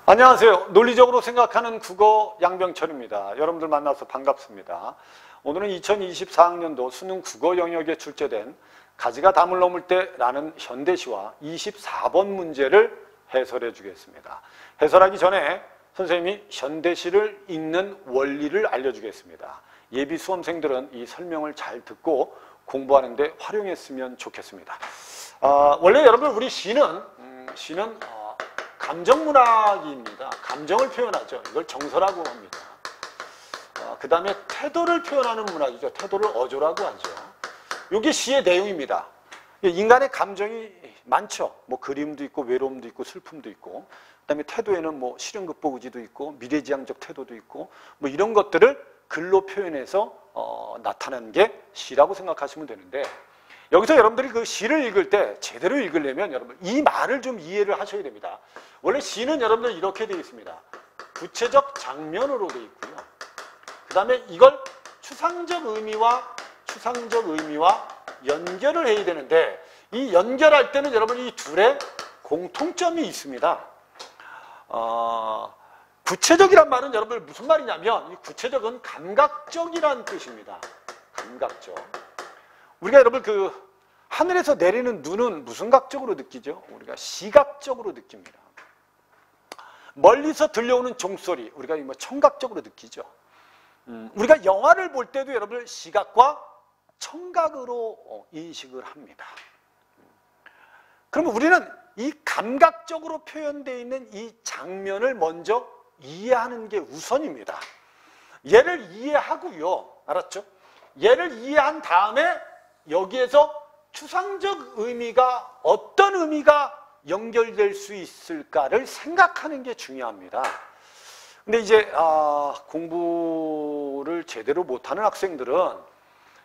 안녕하세요. 논리적으로 생각하는 국어 양병철입니다. 여러분들 만나서 반갑습니다. 오늘은 2024학년도 수능 국어 영역에 출제된 가지가 담을 넘을 때라는 현대시와 24번 문제를 해설해 주겠습니다. 해설하기 전에 선생님이 현대시를 읽는 원리를 알려주겠습니다. 예비 수험생들은 이 설명을 잘 듣고 공부하는 데 활용했으면 좋겠습니다. 원래 여러분 우리 시는 감정문학입니다. 감정을 표현하죠. 이걸 정서라고 합니다. 그 다음에 태도를 표현하는 문학이죠. 태도를 어조라고 하죠. 이게 시의 내용입니다. 인간의 감정이 많죠. 뭐 그리움도 있고 외로움도 있고 슬픔도 있고, 그 다음에 태도에는 뭐 실현극복 의지도 있고 미래지향적 태도도 있고, 뭐 이런 것들을 글로 표현해서 나타내는 게 시라고 생각하시면 되는데, 여기서 여러분들이 그 시를 읽을 때 제대로 읽으려면 여러분 이 말을 좀 이해를 하셔야 됩니다. 원래 시는 여러분들 이렇게 되어 있습니다. 구체적 장면으로 되어 있고요. 그 다음에 이걸 추상적 의미와 연결을 해야 되는데, 이 연결할 때는 여러분 이 둘의 공통점이 있습니다. 구체적이란 말은 여러분들 무슨 말이냐면, 이 구체적은 감각적이란 뜻입니다. 감각적. 우리가 여러분 그 하늘에서 내리는 눈은 무슨 각적으로 느끼죠? 우리가 시각적으로 느낍니다. 멀리서 들려오는 종소리, 우리가 뭐 청각적으로 느끼죠. 우리가 영화를 볼 때도 여러분 시각과 청각으로 인식을 합니다. 그러면 우리는 이 감각적으로 표현되어 있는 이 장면을 먼저 이해하는 게 우선입니다. 얘를 이해하고요. 알았죠? 얘를 이해한 다음에 여기에서 추상적 의미가 어떤 의미가 연결될 수 있을까를 생각하는 게 중요합니다. 근데 이제 공부를 제대로 못하는 학생들은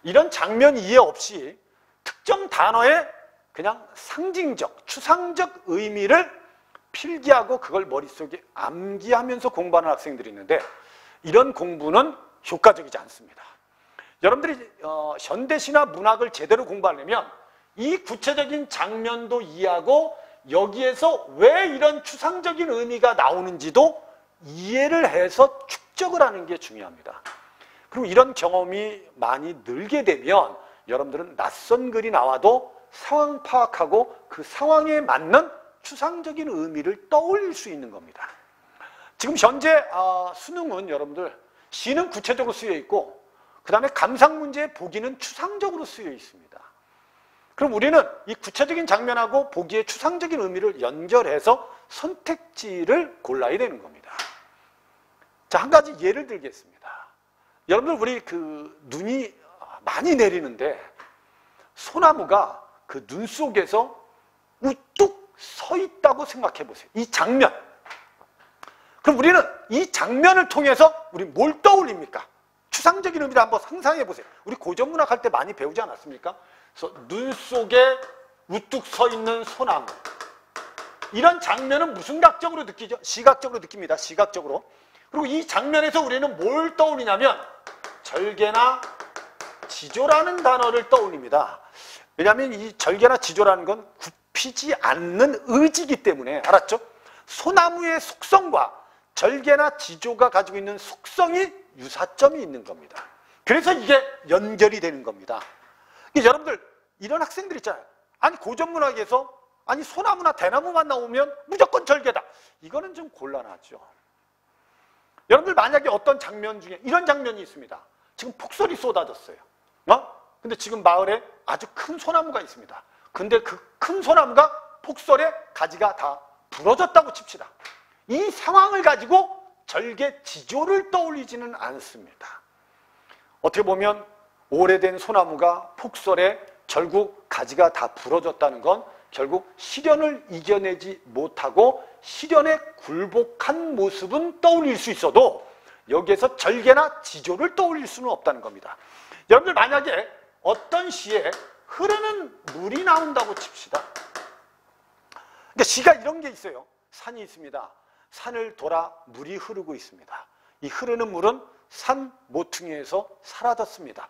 이런 장면 이해 없이 특정 단어의 그냥 상징적, 추상적 의미를 필기하고 그걸 머릿속에 암기하면서 공부하는 학생들이 있는데, 이런 공부는 효과적이지 않습니다. 여러분들이 현대시나 문학을 제대로 공부하려면 이 구체적인 장면도 이해하고 여기에서 왜 이런 추상적인 의미가 나오는지도 이해를 해서 축적을 하는 게 중요합니다. 그리고 이런 경험이 많이 늘게 되면 여러분들은 낯선 글이 나와도 상황 파악하고 그 상황에 맞는 추상적인 의미를 떠올릴 수 있는 겁니다. 지금 현재 수능은 여러분들 시는 구체적으로 쓰여 있고, 그 다음에 감상 문제의 보기는 추상적으로 쓰여 있습니다. 그럼 우리는 이 구체적인 장면하고 보기의 추상적인 의미를 연결해서 선택지를 골라야 되는 겁니다. 자, 한 가지 예를 들겠습니다. 여러분들 우리 그 눈이 많이 내리는데 소나무가 그 눈 속에서 우뚝 서 있다고 생각해 보세요. 이 장면. 그럼 우리는 이 장면을 통해서 우리 뭘 떠올립니까? 추상적인 의미를 한번 상상해 보세요. 우리 고전문학 할 때 많이 배우지 않았습니까? 그래서 눈 속에 우뚝 서 있는 소나무. 이런 장면은 무슨 각적으로 느끼죠? 시각적으로 느낍니다. 시각적으로. 그리고 이 장면에서 우리는 뭘 떠올리냐면 절개나 지조라는 단어를 떠올립니다. 왜냐하면 이 절개나 지조라는 건 굽히지 않는 의지이기 때문에, 알았죠? 소나무의 속성과 절개나 지조가 가지고 있는 속성이 유사점이 있는 겁니다. 그래서 이게 연결이 되는 겁니다. 여러분들 이런 학생들 있잖아요. 아니 고전문학에서 아니 소나무나 대나무만 나오면 무조건 절개다. 이거는 좀 곤란하죠. 여러분들 만약에 어떤 장면 중에 이런 장면이 있습니다. 지금 폭설이 쏟아졌어요. 근데 지금 마을에 아주 큰 소나무가 있습니다. 근데 그 큰 소나무가 폭설에 가지가 다 부러졌다고 칩시다. 이 상황을 가지고 절개 지조를 떠올리지는 않습니다. 어떻게 보면 오래된 소나무가 폭설에 결국 가지가 다 부러졌다는 건 결국 시련을 이겨내지 못하고 시련에 굴복한 모습은 떠올릴 수 있어도 여기에서 절개나 지조를 떠올릴 수는 없다는 겁니다. 여러분들 만약에 어떤 시에 흐르는 물이 나온다고 칩시다. 그러니까 시가 이런 게 있어요. 산이 있습니다. 산을 돌아 물이 흐르고 있습니다. 이 흐르는 물은 산 모퉁이에서 사라졌습니다.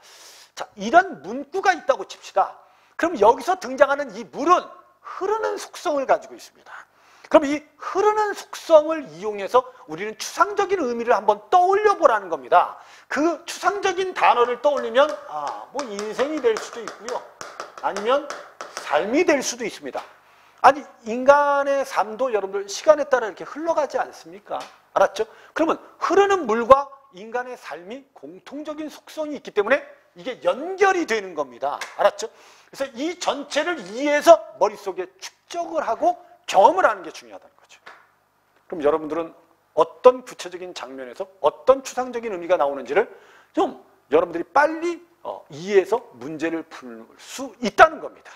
자, 이런 문구가 있다고 칩시다. 그럼 여기서 등장하는 이 물은 흐르는 속성을 가지고 있습니다. 그럼 이 흐르는 속성을 이용해서 우리는 추상적인 의미를 한번 떠올려 보라는 겁니다. 그 추상적인 단어를 떠올리면 뭐 인생이 될 수도 있고요. 아니면 삶이 될 수도 있습니다. 아니, 인간의 삶도 여러분들 시간에 따라 이렇게 흘러가지 않습니까? 알았죠? 그러면 흐르는 물과 인간의 삶이 공통적인 속성이 있기 때문에 이게 연결이 되는 겁니다. 알았죠? 그래서 이 전체를 이해해서 머릿속에 축적을 하고 경험을 하는 게 중요하다는 거죠. 그럼 여러분들은 어떤 구체적인 장면에서 어떤 추상적인 의미가 나오는지를 좀 여러분들이 빨리 이해해서 문제를 풀 수 있다는 겁니다.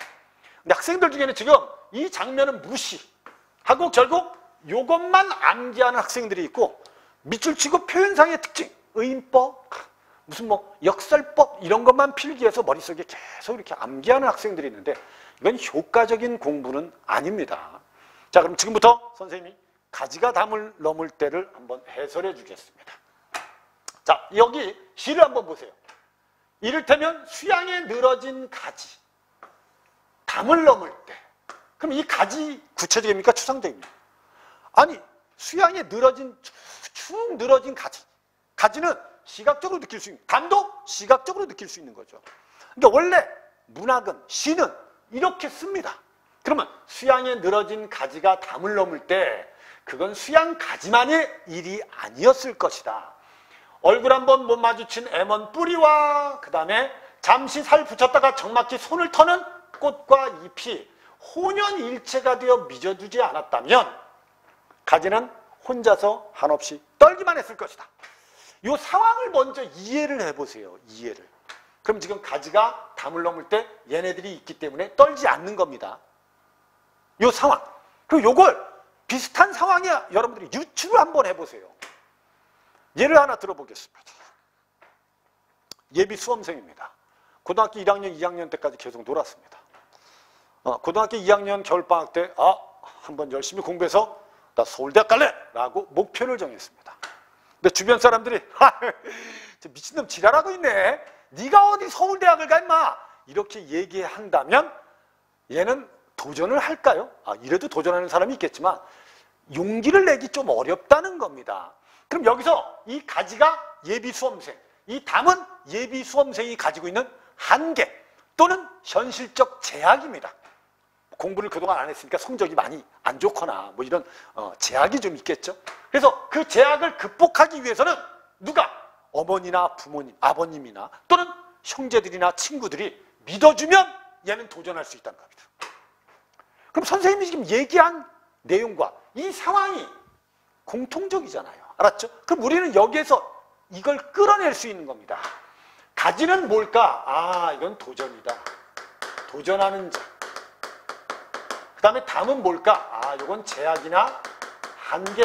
근데 학생들 중에는 지금 이 장면은 무시하고 결국 이것만 암기하는 학생들이 있고, 밑줄 치고 표현상의 특징, 의인법, 무슨 역설법 이런 것만 필기해서 머릿속에 계속 이렇게 암기하는 학생들이 있는데, 이건 효과적인 공부는 아닙니다. 자, 그럼 지금부터 선생님이 가지가 담을 넘을 때를 한번 해설해 주겠습니다. 자, 여기 시를 한번 보세요. 이를테면 수양에 늘어진 가지, 담을 넘을 때. 그럼 이 가지 구체적입니까? 추상적입니까? 아니, 수양에 축 늘어진 가지. 가지는 시각적으로 느낄 수 있는, 담도 시각적으로 느낄 수 있는 거죠. 그러니까 원래 문학은, 시는 이렇게 씁니다. 그러면 수양에 늘어진 가지가 담을 넘을 때 그건 수양 가지만의 일이 아니었을 것이다. 얼굴 한번 못 마주친 애먼 뿌리와 그 다음에 잠시 살 붙였다가 적막히 손을 터는 꽃과 잎이 혼연일체가 되어 맺어주지 않았다면 가지는 혼자서 한없이 떨기만 했을 것이다. 이 상황을 먼저 이해를 해보세요. 이해를. 그럼 지금 가지가 담을 넘을 때 얘네들이 있기 때문에 떨지 않는 겁니다. 이 상황. 그리고 이걸 비슷한 상황에 여러분들이 유추를 한번 해보세요. 예를 하나 들어보겠습니다. 예비 수험생입니다. 고등학교 1학년, 2학년 때까지 계속 놀았습니다. 고등학교 2학년 겨울방학 때 한번 열심히 공부해서 나 서울대학 갈래! 라고 목표를 정했습니다. 근데 주변 사람들이 미친놈 지랄하고 있네. 네가 어디 서울대학을 가 임마! 이렇게 얘기한다면 얘는 도전을 할까요? 이래도 도전하는 사람이 있겠지만 용기를 내기 좀 어렵다는 겁니다. 그럼 여기서 이 가지가 예비 수험생, 이 담은 예비 수험생이 가지고 있는 한계 또는 현실적 제약입니다. 공부를 그동안 안 했으니까 성적이 많이 안 좋거나 이런 제약이 좀 있겠죠. 그래서 그 제약을 극복하기 위해서는 누가? 어머니나 부모님, 아버님이나 또는 형제들이나 친구들이 믿어주면 얘는 도전할 수 있다는 겁니다. 그럼 선생님이 지금 얘기한 내용과 이 상황이 공통적이잖아요. 알았죠? 그럼 우리는 여기에서 이걸 끌어낼 수 있는 겁니다. 가지는 뭘까? 이건 도전이다. 도전하는 자. 그 다음에 담은 뭘까? 이건 제약이나 한계.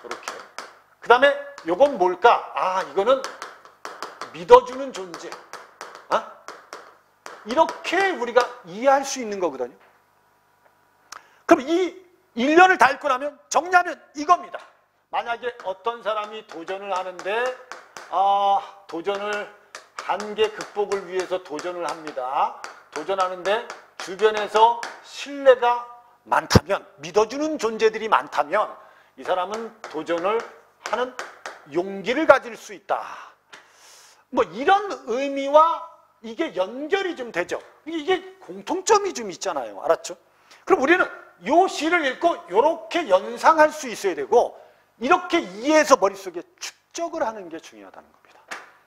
이렇게. 그 다음에 이건 뭘까? 이거는 믿어주는 존재. 이렇게 우리가 이해할 수 있는 거거든요. 그럼 이 1년을 다 읽고 나면 정리하면 이겁니다. 만약에 어떤 사람이 도전을 하는데 도전을 한계 극복을 위해서 도전을 합니다. 도전하는데 주변에서 신뢰가 많다면, 믿어주는 존재들이 많다면 이 사람은 도전을 하는 용기를 가질 수 있다. 이런 의미와 이게 연결이 좀 되죠. 이게 공통점이 좀 있잖아요. 알았죠? 그럼 우리는 이 시를 읽고 이렇게 연상할 수 있어야 되고 이렇게 이해해서 머릿속에 축적을 하는 게 중요하다는 겁니다.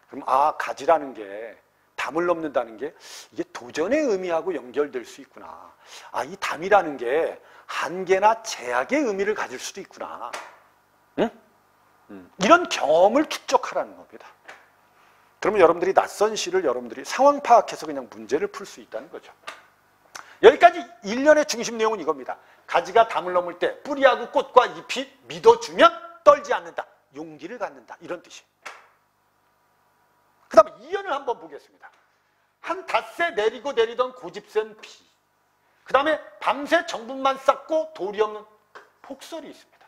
그럼 가지라는 게, 담을 넘는다는 게 이게 도전의 의미하고 연결될 수 있구나. 이 담이라는 게 한계나 제약의 의미를 가질 수도 있구나. 응? 이런 경험을 축적하라는 겁니다. 그러면 여러분들이 낯선 시를 여러분들이 상황 파악해서 그냥 문제를 풀 수 있다는 거죠. 여기까지 1년의 중심 내용은 이겁니다. 가지가 담을 넘을 때 뿌리하고 꽃과 잎이 믿어주면 떨지 않는다. 용기를 갖는다. 이런 뜻이에요. 그 다음에 2년을 한번 보겠습니다. 한 닷새 내리고 내리던 고집센 비. 그 다음에 밤새 정분만 쌓고 돌이 없는 폭설이 있습니다.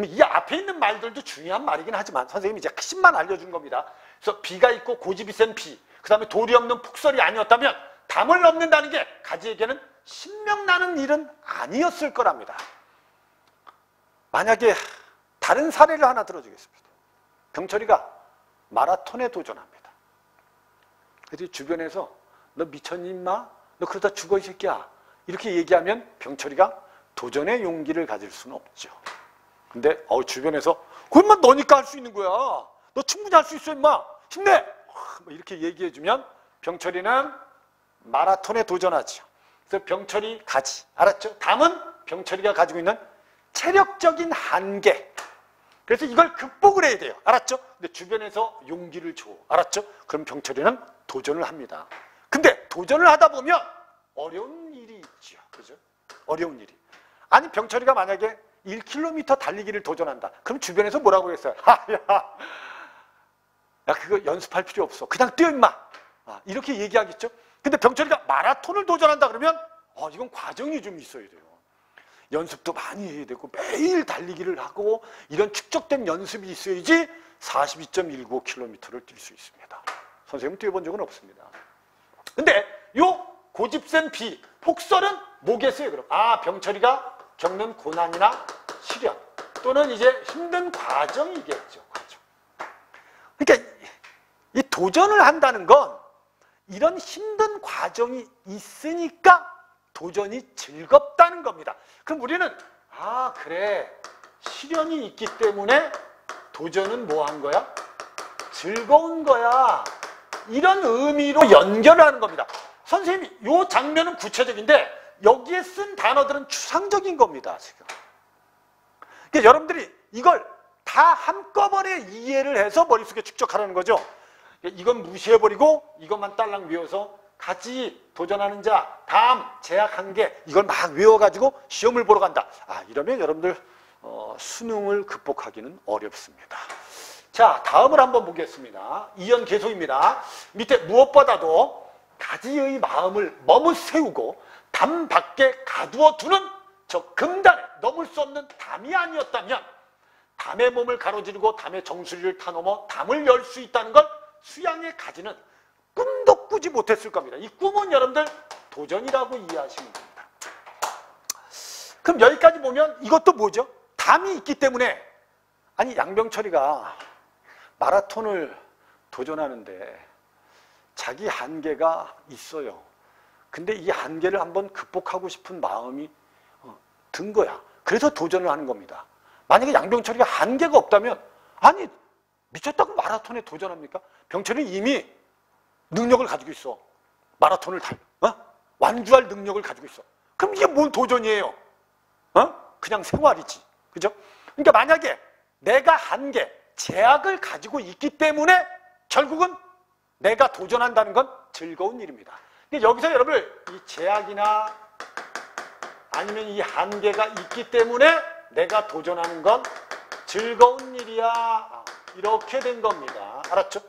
이 앞에 있는 말들도 중요한 말이긴 하지만 선생님이 이제 핵심만 알려준 겁니다. 그래서 비가 있고 고집이 센 비, 그 다음에 돌이 없는 폭설이 아니었다면 담을 넘는다는 게 가지에게는 신명나는 일은 아니었을 거랍니다. 만약에 다른 사례를 하나 들어주겠습니다. 병철이가 마라톤에 도전합니다. 그래서 주변에서 너 미쳤니 임마? 너 그러다 죽어 이 새끼야. 이렇게 얘기하면 병철이가 도전의 용기를 가질 수는 없죠. 근데 주변에서 그것만 너니까 할 수 있는 거야. 너 충분히 할 수 있어 임마. 힘내. 이렇게 얘기해주면 병철이는 마라톤에 도전하죠. 그래서 병철이 가지. 알았죠? 다음은 병철이가 가지고 있는 체력적인 한계. 그래서 이걸 극복을 해야 돼요. 알았죠? 근데 주변에서 용기를 줘. 알았죠? 그럼 병철이는 도전을 합니다. 근데 도전을 하다 보면 어려운 일이 있죠. 그죠? 어려운 일이. 아니 병철이가 만약에 1km 달리기를 도전한다. 그럼 주변에서 뭐라고 했어요? 야 그거 연습할 필요 없어. 그냥 뛰어 임마. 이렇게 얘기하겠죠? 근데 병철이가 마라톤을 도전한다 그러면 이건 과정이 좀 있어야 돼요. 연습도 많이 해야 되고 매일 달리기를 하고 이런 축적된 연습이 있어야지 42.195km를 뛸 수 있습니다. 선생님은 뛰어본 적은 없습니다. 근데 요 고집센 폭설은 뭐겠어요 그럼? 병철이가 겪는 고난이나 시련 또는 이제 힘든 과정이겠죠. 과정. 그러니까 이 도전을 한다는 건 이런 힘든 과정이 있으니까 도전이 즐겁다는 겁니다. 그럼 우리는 그래 시련이 있기 때문에 도전은 뭐 한 거야? 즐거운 거야. 이런 의미로 연결을 하는 겁니다. 선생님이 이 장면은 구체적인데 여기에 쓴 단어들은 추상적인 겁니다. 지금. 그러니까 여러분들이 이걸 다 한꺼번에 이해를 해서 머릿속에 축적하라는 거죠. 이건 무시해버리고 이것만 딸랑 외워서 가지 도전하는 자 다음 제약 한계 이걸 막 외워가지고 시험을 보러 간다. 이러면 여러분들 수능을 극복하기는 어렵습니다. 자 다음을 한번 보겠습니다. 이연 계속입니다. 밑에 무엇보다도 가지의 마음을 머뭇세우고 담 밖에 가두어 두는 저 금단에 넘을 수 없는 담이 아니었다면 담의 몸을 가로지르고 담의 정수리를 타넘어 담을 열 수 있다는 걸 수양의 가지는 꿈도 꾸지 못했을 겁니다. 이 꿈은 여러분들 도전이라고 이해하시면 됩니다. 그럼 여기까지 보면 이것도 뭐죠? 담이 있기 때문에 아니 양병철이가 마라톤을 도전하는데 자기 한계가 있어요. 근데 이 한계를 한번 극복하고 싶은 마음이 든 거야. 그래서 도전을 하는 겁니다. 만약에 양병철이가 한계가 없다면 아니 미쳤다고 마라톤에 도전합니까? 병철이는 이미 능력을 가지고 있어. 마라톤을 완주할 능력을 가지고 있어. 그럼 이게 뭔 도전이에요? 그냥 생활이지. 그죠? 그러니까 만약에 내가 한계, 제약을 가지고 있기 때문에 결국은 내가 도전한다는 건 즐거운 일입니다. 근데 여기서 여러분들 이 제약이나 아니면 이 한계가 있기 때문에 내가 도전하는 건 즐거운 일이야. 이렇게 된 겁니다. 알았죠?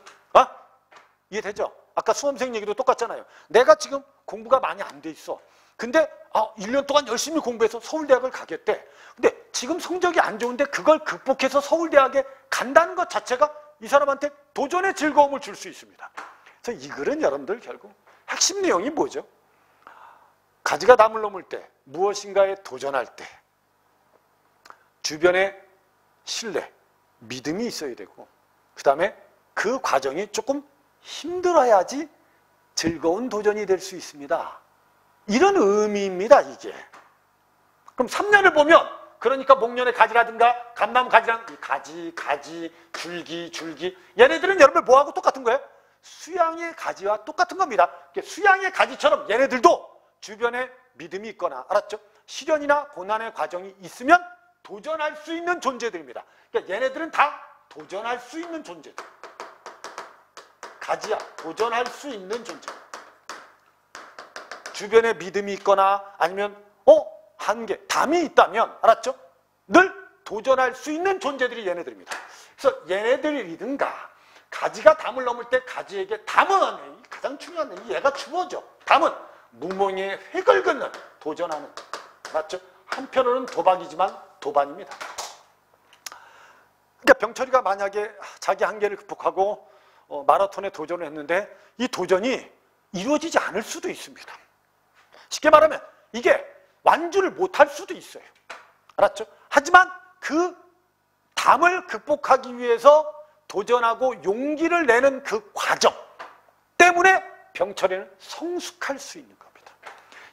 이해되죠? 아까 수험생 얘기도 똑같잖아요. 내가 지금 공부가 많이 안 돼 있어. 근데 1년 동안 열심히 공부해서 서울대학을 가겠대. 근데 지금 성적이 안 좋은데 그걸 극복해서 서울대학에 간다는 것 자체가 이 사람한테 도전의 즐거움을 줄 수 있습니다. 그래서 이 글은 여러분들 결국 핵심 내용이 뭐죠? 가지가 담을 넘을 때, 무엇인가에 도전할 때 주변에 신뢰, 믿음이 있어야 되고 그 다음에 그 과정이 조금 힘들어야지 즐거운 도전이 될 수 있습니다. 이런 의미입니다. 이게. 그럼 3년을 보면 그러니까 목련의 가지라든가 감나무 가지랑 가지, 줄기 얘네들은 여러분 뭐하고 똑같은 거예요? 수양의 가지와 똑같은 겁니다. 수양의 가지처럼 얘네들도 주변에 믿음이 있거나 알았죠? 시련이나 고난의 과정이 있으면 도전할 수 있는 존재들입니다. 그러니까 얘네들은 다 도전할 수 있는 존재들. 가지야, 도전할 수 있는 존재. 주변에 믿음이 있거나 아니면 한계, 담이 있다면 알았죠? 늘 도전할 수 있는 존재들이 얘네들입니다. 그래서 얘네들이든가 가지가 담을 넘을 때 가지에게 담은 가장 중요한 얘가 주어져. 담은 무명의 획을 긋는 도전하는 맞죠? 한편으로는 도박이지만 도반입니다. 그러니까 병철이가 만약에 자기 한계를 극복하고 마라톤에 도전을 했는데 이 도전이 이루어지지 않을 수도 있습니다. 쉽게 말하면 이게 완주를 못할 수도 있어요. 알았죠? 하지만 그 담을 극복하기 위해서 도전하고 용기를 내는 그 과정 때문에 병철이는 성숙할 수 있는 겁니다.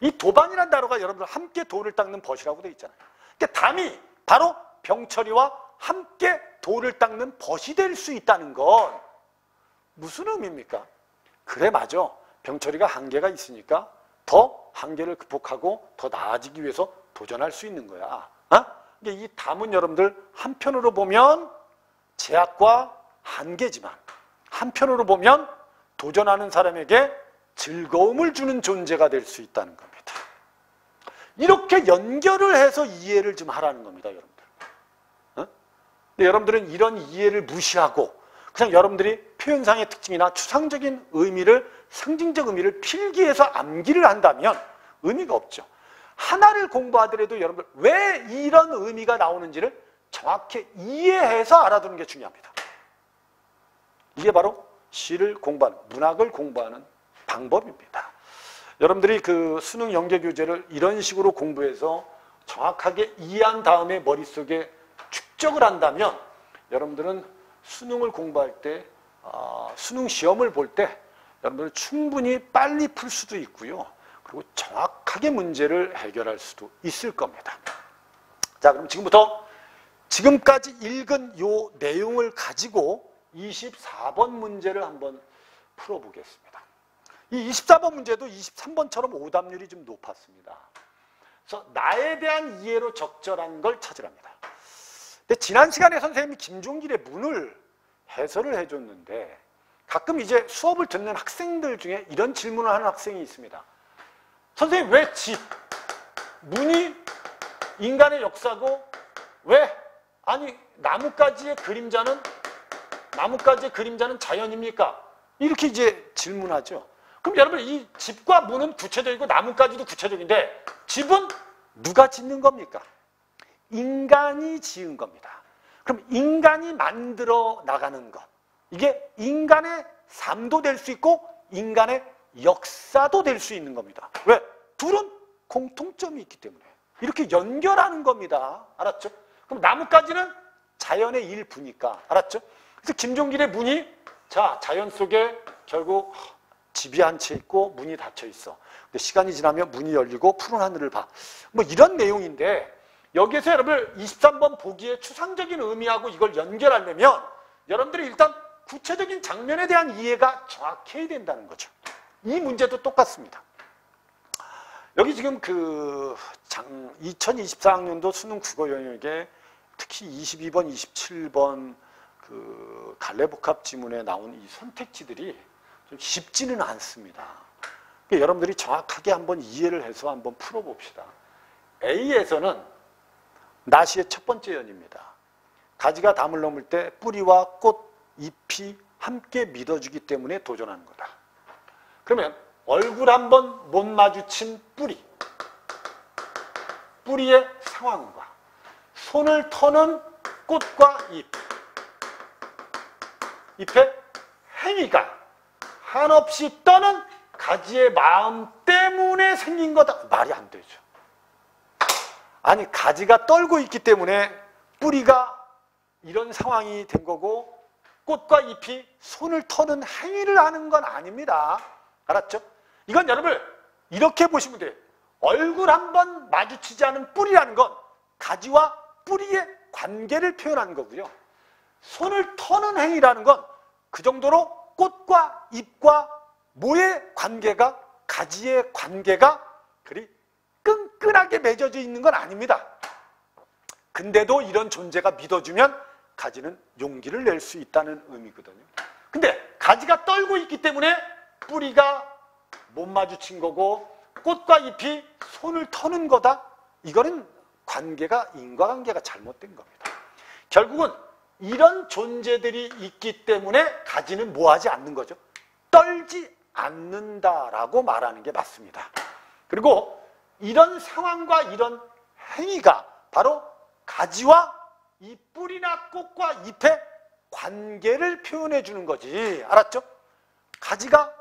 이 도반이라는 단어가 여러분들 함께 돌을 닦는 벗이라고 되어 있잖아요. 그러니까 담이 바로 병철이와 함께 돌을 닦는 벗이 될 수 있다는 건 무슨 의미입니까? 그래, 맞아. 병철이가 한계가 있으니까 더 한계를 극복하고 더 나아지기 위해서 도전할 수 있는 거야. 이 담은 여러분들 한편으로 보면 제약과 한계지만 한편으로 보면 도전하는 사람에게 즐거움을 주는 존재가 될 수 있다는 겁니다. 이렇게 연결을 해서 이해를 좀 하라는 겁니다, 여러분들. 근데 여러분들은 이런 이해를 무시하고 그냥 여러분들이 표현상의 특징이나 추상적인 의미를, 상징적 의미를 필기해서 암기를 한다면 의미가 없죠. 하나를 공부하더라도 여러분들 왜 이런 의미가 나오는지를 정확히 이해해서 알아두는 게 중요합니다. 이게 바로 시를 공부하는, 문학을 공부하는 방법입니다. 여러분들이 그 수능 연계 교재를 이런 식으로 공부해서 정확하게 이해한 다음에 머릿속에 축적을 한다면 여러분들은 수능을 공부할 때, 수능 시험을 볼 때 여러분들은 충분히 빨리 풀 수도 있고요. 그리고 정확하게 문제를 해결할 수도 있을 겁니다. 자, 그럼 지금부터 지금까지 읽은 요 내용을 가지고 24번 문제를 한번 풀어보겠습니다. 이 24번 문제도 23번처럼 오답률이 좀 높았습니다. 그래서 나에 대한 이해로 적절한 걸 찾으랍니다. 근데 지난 시간에 선생님이 김종길의 문을 해설을 해줬는데 가끔 이제 수업을 듣는 학생들 중에 이런 질문을 하는 학생이 있습니다. 선생님, 왜 집, 문이 인간의 역사고 왜? 아니, 나뭇가지의 그림자는 자연입니까? 이렇게 이제 질문하죠. 그럼 여러분, 이 집과 문은 구체적이고 나뭇가지도 구체적인데 집은 누가 짓는 겁니까? 인간이 지은 겁니다. 그럼 인간이 만들어 나가는 것, 이게 인간의 삶도 될 수 있고 인간의 역사도 될 수 있는 겁니다. 왜? 둘은 공통점이 있기 때문에 이렇게 연결하는 겁니다. 알았죠? 그럼 나뭇가지는 자연의 일부니까. 알았죠? 그래서 김종길의 문이, 자, 자연 속에 결국 집이 한 채 있고 문이 닫혀 있어. 근데 시간이 지나면 문이 열리고 푸른 하늘을 봐. 뭐 이런 내용인데 여기에서 여러분 23번 보기의 추상적인 의미하고 이걸 연결하려면 여러분들이 일단 구체적인 장면에 대한 이해가 정확해야 된다는 거죠. 이 문제도 똑같습니다. 여기 지금 그 2024학년도 수능 국어 영역에 특히 22번, 27번 그 갈래복합 지문에 나온 이 선택지들이 좀 쉽지는 않습니다. 그러니까 여러분들이 정확하게 한번 이해를 해서 한번 풀어봅시다. A에서는 나시의 첫 번째 연입니다. 가지가 담을 넘을 때 뿌리와 꽃, 잎이 함께 믿어주기 때문에 도전하는 거다. 그러면 얼굴 한번 못 마주친 뿌리, 뿌리의 상황과 손을 터는 꽃과 잎, 잎의 행위가 한없이 떠는 가지의 마음 때문에 생긴 거다. 말이 안 되죠. 아니, 가지가 떨고 있기 때문에 뿌리가 이런 상황이 된 거고 꽃과 잎이 손을 터는 행위를 하는 건 아닙니다. 알았죠? 이건 여러분 이렇게 보시면 돼요. 얼굴 한번 마주치지 않은 뿌리라는 건 가지와 뿌리의 관계를 표현하는 거고요. 손을 터는 행위라는 건 그 정도로 꽃과 잎과 모의 관계가, 가지의 관계가 그리 끈끈하게 맺어져 있는 건 아닙니다. 근데도 이런 존재가 믿어주면 가지는 용기를 낼 수 있다는 의미거든요. 근데 가지가 떨고 있기 때문에 뿌리가 못 마주친 거고 꽃과 잎이 손을 터는 거다. 이거는 관계가, 인과관계가 잘못된 겁니다. 결국은 이런 존재들이 있기 때문에 가지는 뭐하지 않는 거죠? 떨지 않는다라고 말하는 게 맞습니다. 그리고 이런 상황과 이런 행위가 바로 가지와 이 뿌리나 꽃과 잎의 관계를 표현해 주는 거지. 알았죠? 가지가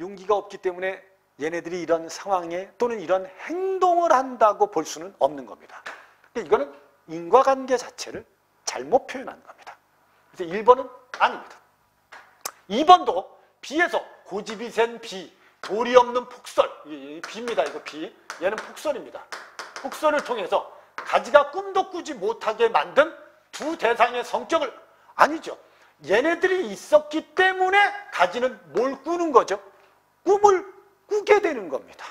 용기가 없기 때문에 얘네들이 이런 상황에 또는 이런 행동을 한다고 볼 수는 없는 겁니다. 이거는 인과관계 자체를 잘못 표현한 겁니다. 그래서 1번은 아닙니다. 2번도 B에서 고집이 센 B, 도리 없는 폭설, B입니다. 이거 B. 얘는 폭설입니다. 폭설을 통해서 가지가 꿈도 꾸지 못하게 만든 두 대상의 성격을, 아니죠. 얘네들이 있었기 때문에 가지는 뭘 꾸는 거죠? 꿈을 꾸게 되는 겁니다.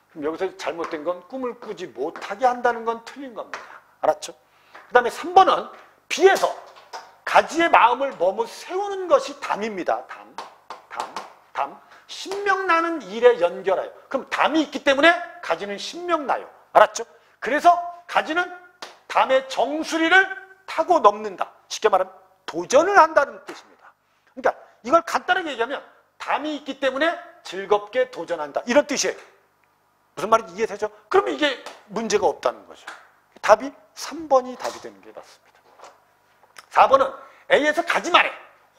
그럼 여기서 잘못된 건 꿈을 꾸지 못하게 한다는 건 틀린 겁니다. 알았죠? 그 다음에 3번은 B에서 가지의 마음을 머무 세우는 것이 담입니다. 담. 신명나는 일에 연결하여. 그럼 담이 있기 때문에 가지는 신명나요. 알았죠? 그래서 가지는 담의 정수리를 타고 넘는다. 쉽게 말하면 도전을 한다는 뜻입니다. 그러니까 이걸 간단하게 얘기하면 담이 있기 때문에 즐겁게 도전한다. 이런 뜻이에요. 무슨 말인지 이해되죠? 그러면 이게 문제가 없다는 거죠. 답이 3번이 답이 되는 게 맞습니다. 4번은 A에서 가지만에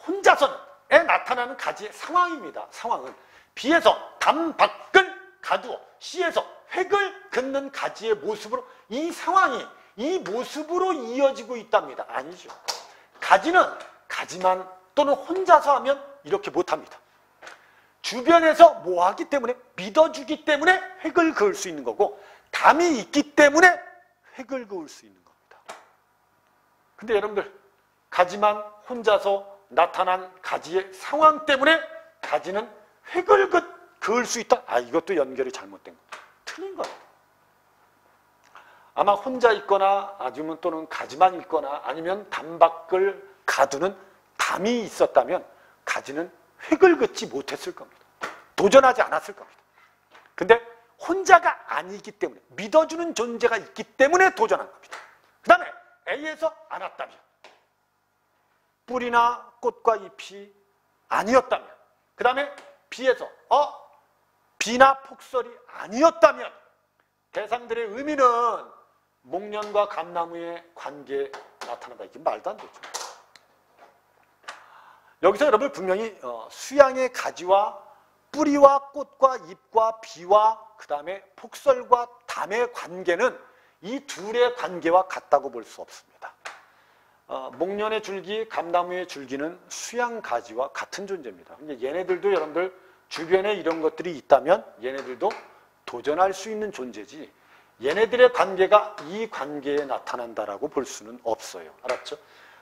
혼자서에 나타나는 가지의 상황입니다. 상황은 B에서 담 밖을 가두어 C에서 획을 긋는 가지의 모습으로 이 상황이 이 모습으로 이어지고 있답니다. 아니죠. 가지는 가지만 또는 혼자서 하면 이렇게 못합니다. 주변에서 뭐 하기 때문에 믿어주기 때문에 획을 그을 수 있는 거고 담이 있기 때문에 획을 그을 수 있는 겁니다. 근데 여러분들 가지만 혼자서 나타난 가지의 상황 때문에 가지는 획을 그을 수 있다? 아, 이것도 연결이 잘못된 겁니다. 틀린 거예요. 아마 혼자 있거나 아니면 또는 가지만 있거나 아니면 담 밖을 가두는 담이 있었다면 가지는 획을 긋지 못했을 겁니다. 도전하지 않았을 겁니다. 근데 혼자가 아니기 때문에 믿어주는 존재가 있기 때문에 도전한 겁니다. 그 다음에 A에서 안 왔다면 뿌리나 꽃과 잎이 아니었다면 그 다음에 B에서 비나 폭설이 아니었다면 대상들의 의미는 목련과 감나무의 관계에 나타난다. 이게 말도 안 되죠. 여기서 여러분 분명히 수양의 가지와 뿌리와 꽃과 잎과 비와 그 다음에 폭설과 담의 관계는 이 둘의 관계와 같다고 볼 수 없습니다. 목련의 줄기, 감나무의 줄기는 수양 가지와 같은 존재입니다. 얘네들도 여러분들 주변에 이런 것들이 있다면 얘네들도 도전할 수 있는 존재지 얘네들의 관계가 이 관계에 나타난다라고 볼 수는 없어요. 알았죠?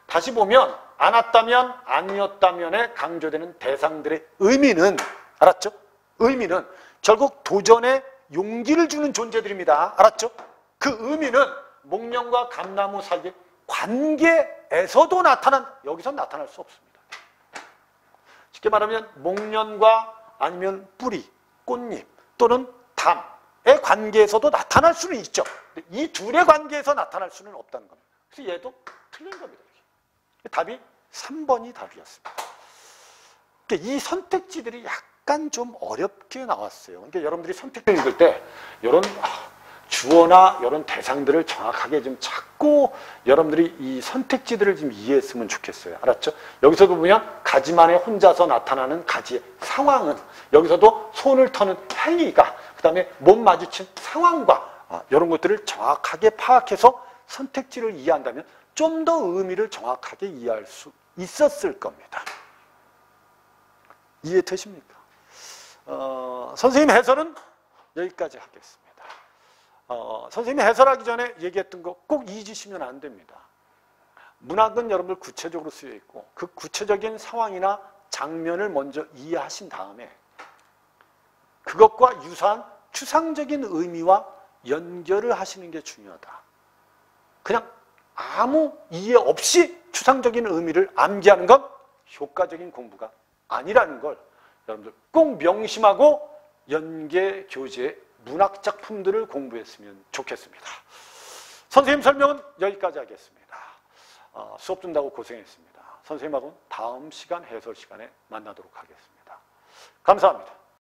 다시 보면 안 왔다면 아니었다면에 강조되는 대상들의 의미는 알았죠? 의미는 결국 도전에 용기를 주는 존재들입니다. 알았죠? 그 의미는 목련과 감나무 사이의 관계에서도 여기서 나타날 수 없습니다. 쉽게 말하면 목련과 아니면 뿌리, 꽃잎 또는 담의 관계에서도 나타날 수는 있죠. 이 둘의 관계에서 나타날 수는 없다는 겁니다. 그래서 얘도 틀린 겁니다. 답이 3번이 답이었습니다. 이 선택지들이 약간 좀 어렵게 나왔어요. 그러니까 여러분들이 선택을 읽을 때 이런 주어나 이런 대상들을 정확하게 좀 찾고 여러분들이 이 선택지들을 좀 이해했으면 좋겠어요. 알았죠? 여기서도 보면 가지만에 혼자서 나타나는 가지의 상황은 여기서도 손을 터는 행위가 그 다음에 몸 마주친 상황과 이런 것들을 정확하게 파악해서 선택지를 이해한다면 좀 더 의미를 정확하게 이해할 수 있었을 겁니다. 이해되십니까? 선생님 해설은 여기까지 하겠습니다. 선생님이 해설하기 전에 얘기했던 거 꼭 잊으시면 안 됩니다. 문학은 여러분들 구체적으로 쓰여 있고 그 구체적인 상황이나 장면을 먼저 이해하신 다음에 그것과 유사한 추상적인 의미와 연결을 하시는 게 중요하다. 그냥 아무 이해 없이 추상적인 의미를 암기하는 건 효과적인 공부가 아니라는 걸 여러분들 꼭 명심하고 연계 교재의 문학 작품들을 공부했으면 좋겠습니다. 선생님 설명은 여기까지 하겠습니다. 수업 듣는다고 고생했습니다. 선생님하고는 다음 시간 해설 시간에 만나도록 하겠습니다. 감사합니다.